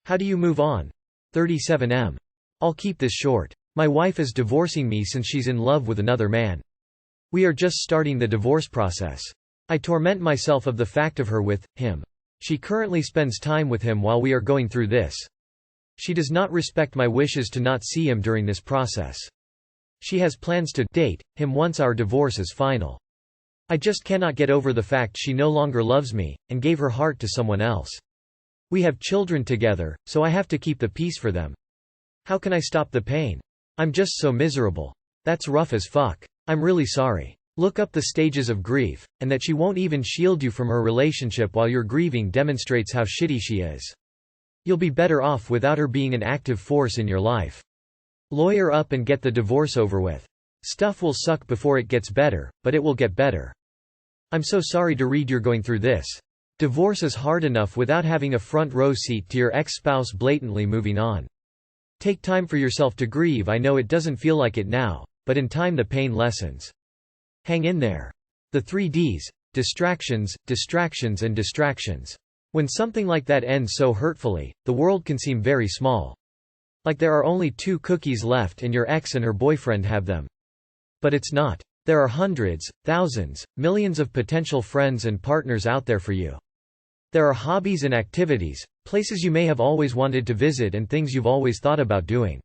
How do you move on? 37M. I'll keep this short. My wife is divorcing me since she's in love with another man. We are just starting the divorce process. I torment myself of the fact of her with him. She currently spends time with him while we are going through this. She does not respect my wishes to not see him during this process. She has plans to date him once our divorce is final. I just cannot get over the fact she no longer loves me, and gave her heart to someone else. We have children together, so I have to keep the peace for them. How can I stop the pain? I'm just so miserable. That's rough as fuck. I'm really sorry. Look up the stages of grief, and that she won't even shield you from her relationship while you're grieving demonstrates how shitty she is. You'll be better off without her being an active force in your life. Lawyer up and get the divorce over with. Stuff will suck before it gets better, but it will get better. I'm so sorry to read you're going through this. Divorce is hard enough without having a front row seat to your ex-spouse blatantly moving on. Take time for yourself to grieve. I know it doesn't feel like it now, but in time the pain lessens. Hang in there. The 3 Ds: distractions, distractions and distractions. When something like that ends so hurtfully, the world can seem very small. Like there are only 2 cookies left and your ex and her boyfriend have them. But it's not. There are hundreds, thousands, millions of potential friends and partners out there for you. There are hobbies and activities, places you may have always wanted to visit and things you've always thought about doing.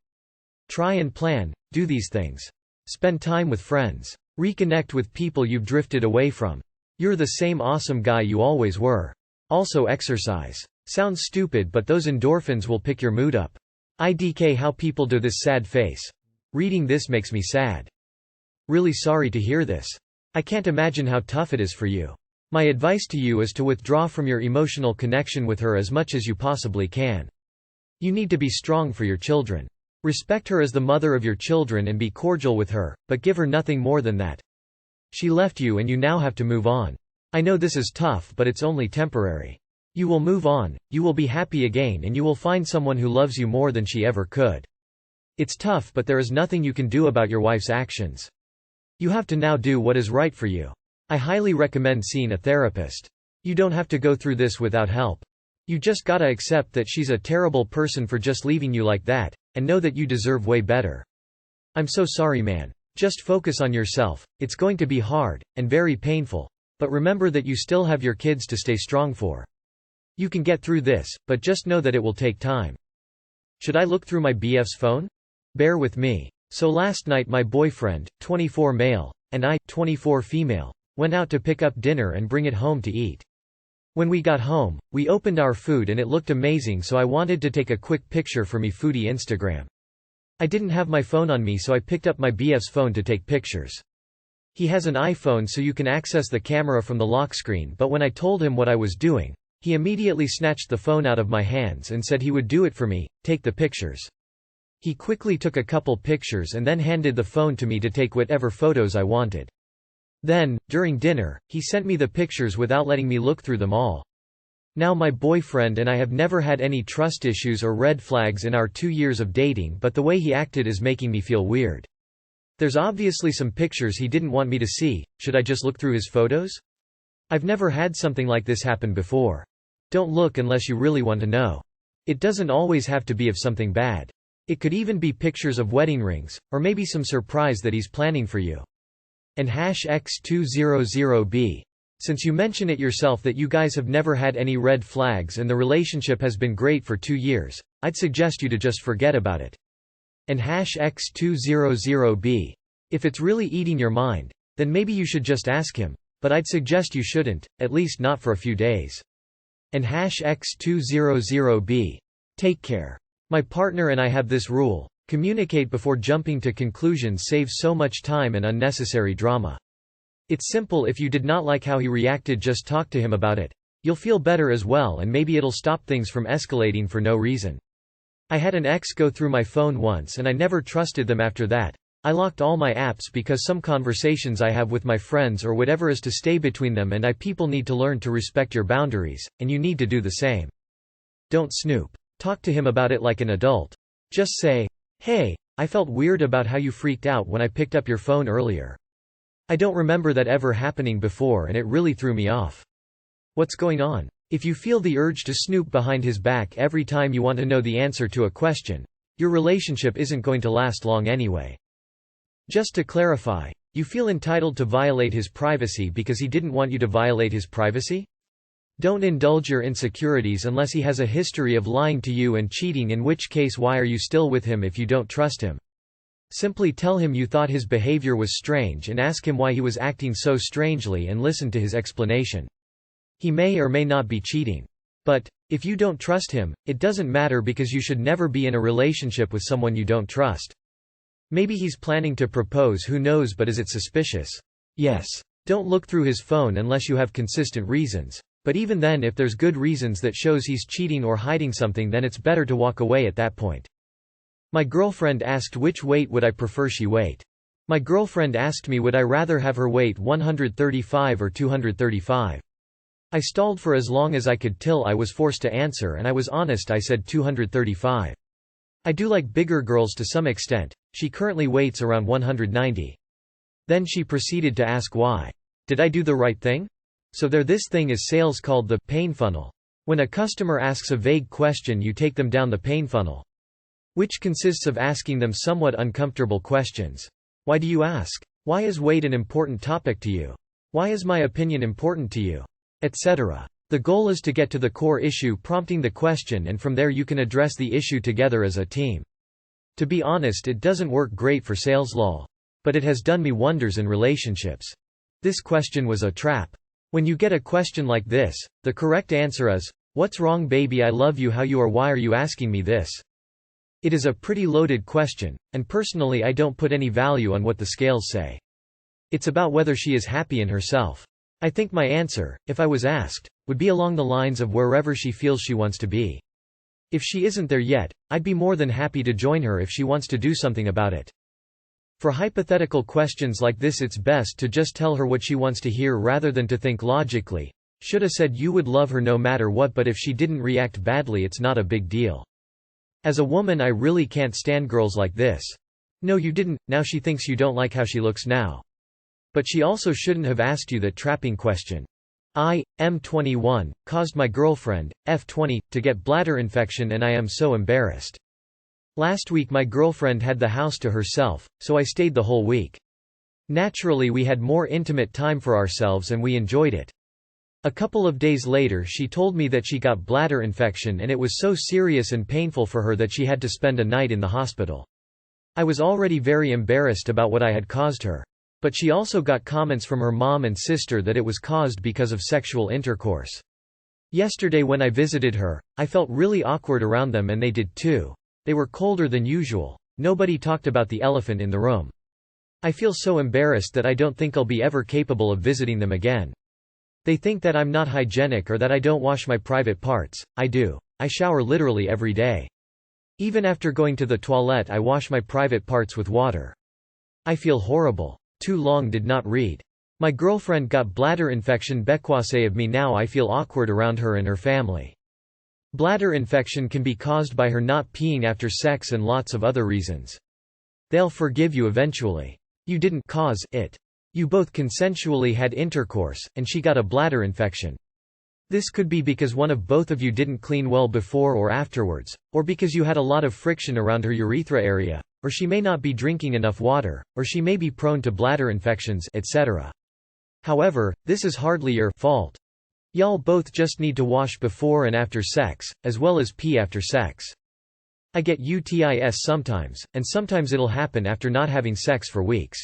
Try and plan, do these things. Spend time with friends. Reconnect with people you've drifted away from. You're the same awesome guy you always were. Also exercise. Sounds stupid, but those endorphins will pick your mood up. IDK how people do this sad face. Reading this makes me sad. Really sorry to hear this. I can't imagine how tough it is for you. My advice to you is to withdraw from your emotional connection with her as much as you possibly can. You need to be strong for your children. Respect her as the mother of your children and be cordial with her, but give her nothing more than that. She left you and you now have to move on. I know this is tough, but it's only temporary. You will move on, you will be happy again, and you will find someone who loves you more than she ever could. It's tough, but there is nothing you can do about your wife's actions. You have to now do what is right for you. I highly recommend seeing a therapist. You don't have to go through this without help. You just gotta accept that she's a terrible person for just leaving you like that, and know that you deserve way better. I'm so sorry, man. Just focus on yourself. It's going to be hard, and very painful. But remember that you still have your kids to stay strong for. You can get through this, but just know that it will take time. Should I look through my BF's phone? Bear with me. So last night my boyfriend, 24 male, and I, 24 female, went out to pick up dinner and bring it home to eat. When we got home, we opened our food and it looked amazing, so I wanted to take a quick picture for me foodie Instagram. I didn't have my phone on me, so I picked up my BF's phone to take pictures. He has an iPhone, so you can access the camera from the lock screen, but when I told him what I was doing, he immediately snatched the phone out of my hands and said he would do it for me, take the pictures. He quickly took a couple pictures and then handed the phone to me to take whatever photos I wanted. Then, during dinner, he sent me the pictures without letting me look through them all. Now my boyfriend and I have never had any trust issues or red flags in our 2 years of dating, but the way he acted is making me feel weird. There's obviously some pictures he didn't want me to see. Should I just look through his photos? I've never had something like this happen before. Don't look unless you really want to know. It doesn't always have to be of something bad. It could even be pictures of wedding rings, or maybe some surprise that he's planning for you. And #X200B. Since you mention it yourself that you guys have never had any red flags and the relationship has been great for 2 years, I'd suggest you to just forget about it. And #X200B. If it's really eating your mind, then maybe you should just ask him, but I'd suggest you shouldn't, at least not for a few days. And #X200B. Take care. My partner and I have this rule: communicate before jumping to conclusions saves so much time and unnecessary drama. It's simple. If you did not like how he reacted, just talk to him about it. You'll feel better as well, and maybe it'll stop things from escalating for no reason. I had an ex go through my phone once and I never trusted them after that. I locked all my apps because some conversations I have with my friends or whatever is to stay between them, and people need to learn to respect your boundaries, and you need to do the same. Don't snoop. Talk to him about it like an adult. Just say, "Hey, I felt weird about how you freaked out when I picked up your phone earlier. I don't remember that ever happening before and it really threw me off. What's going on? If you feel the urge to snoop behind his back every time you want to know the answer to a question, your relationship isn't going to last long anyway. Just to clarify, you feel entitled to violate his privacy because he didn't want you to violate his privacy? Don't indulge your insecurities unless he has a history of lying to you and cheating, in which case why are you still with him if you don't trust him? Simply tell him you thought his behavior was strange and ask him why he was acting so strangely and listen to his explanation. He may or may not be cheating. But, if you don't trust him, it doesn't matter because you should never be in a relationship with someone you don't trust. Maybe he's planning to propose, who knows, but is it suspicious? Yes. Don't look through his phone unless you have consistent reasons. But even then, if there's good reasons that shows he's cheating or hiding something, then it's better to walk away at that point. My girlfriend asked which weight would I prefer she weight. My girlfriend asked me would I rather have her weight 135 or 235. I stalled for as long as I could till I was forced to answer, and I was honest, I said 235. I do like bigger girls to some extent. She currently weighs around 190. Then she proceeded to ask why. Did I do the right thing? So this thing is sales called the pain funnel. When a customer asks a vague question, you take them down the pain funnel, which consists of asking them somewhat uncomfortable questions. Why do you ask? Why is weight an important topic to you? Why is my opinion important to you? Etc. The goal is to get to the core issue prompting the question, and from there you can address the issue together as a team. To be honest, it doesn't work great for sales lol. But it has done me wonders in relationships. This question was a trap. When you get a question like this, the correct answer is, "What's wrong baby, I love you, how you are, why are you asking me this?" It is a pretty loaded question, and personally I don't put any value on what the scales say. It's about whether she is happy in herself. I think my answer, if I was asked, would be along the lines of wherever she feels she wants to be. If she isn't there yet, I'd be more than happy to join her if she wants to do something about it. For hypothetical questions like this, it's best to just tell her what she wants to hear rather than to think logically. Shoulda said you would love her no matter what, but if she didn't react badly, it's not a big deal. As a woman, I really can't stand girls like this. No, you didn't, now she thinks you don't like how she looks now. But she also shouldn't have asked you that trapping question. I, M21, caused my girlfriend, F20, to get bladder infection and I am so embarrassed. Last week my girlfriend had the house to herself, so I stayed the whole week. Naturally we had more intimate time for ourselves and we enjoyed it. A couple of days later she told me that she got bladder infection and it was so serious and painful for her that she had to spend a night in the hospital. I was already very embarrassed about what I had caused her. But she also got comments from her mom and sister that it was caused because of sexual intercourse. Yesterday when I visited her, I felt really awkward around them and they did too. They were colder than usual. Nobody talked about the elephant in the room. I feel so embarrassed that I don't think I'll be ever capable of visiting them again. They think that I'm not hygienic or that I don't wash my private parts. I do. I shower literally every day. Even after going to the toilet I wash my private parts with water. I feel horrible. Too long did not read. My girlfriend got bladder infection because of me. Now I feel awkward around her and her family. Bladder infection can be caused by her not peeing after sex and lots of other reasons. They'll forgive you eventually. You didn't cause it. You both consensually had intercourse, and she got a bladder infection. This could be because one of both of you didn't clean well before or afterwards, or because you had a lot of friction around her urethra area, or she may not be drinking enough water, or she may be prone to bladder infections, etc. However, this is hardly your fault. Y'all both just need to wash before and after sex, as well as pee after sex. I get UTIs sometimes, and sometimes it'll happen after not having sex for weeks.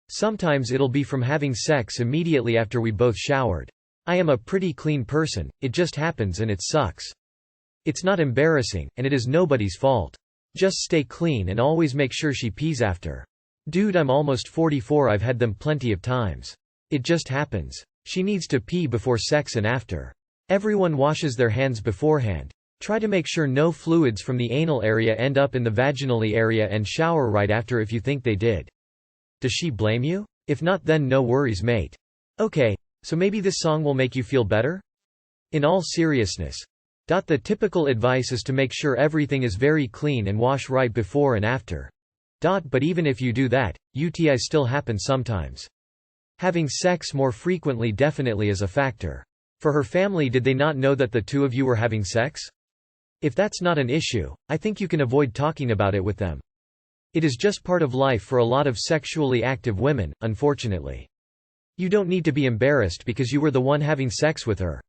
Sometimes it'll be from having sex immediately after we both showered. I am a pretty clean person, it just happens and it sucks. It's not embarrassing, and it is nobody's fault. Just stay clean and always make sure she pees after. Dude, I'm almost 44, I've had them plenty of times. It just happens. She needs to pee before sex and after. Everyone washes their hands beforehand. Try to make sure no fluids from the anal area end up in the vaginally area and shower right after if you think they did. Does she blame you? If not, then no worries mate. Okay, so maybe this song will make you feel better? In all seriousness. The typical advice is to make sure everything is very clean and wash right before and after. But even if you do that, UTIs still happen sometimes. Having sex more frequently definitely is a factor. For her family, did they not know that the two of you were having sex? If that's not an issue, I think you can avoid talking about it with them. It is just part of life for a lot of sexually active women, unfortunately. You don't need to be embarrassed because you were the one having sex with her.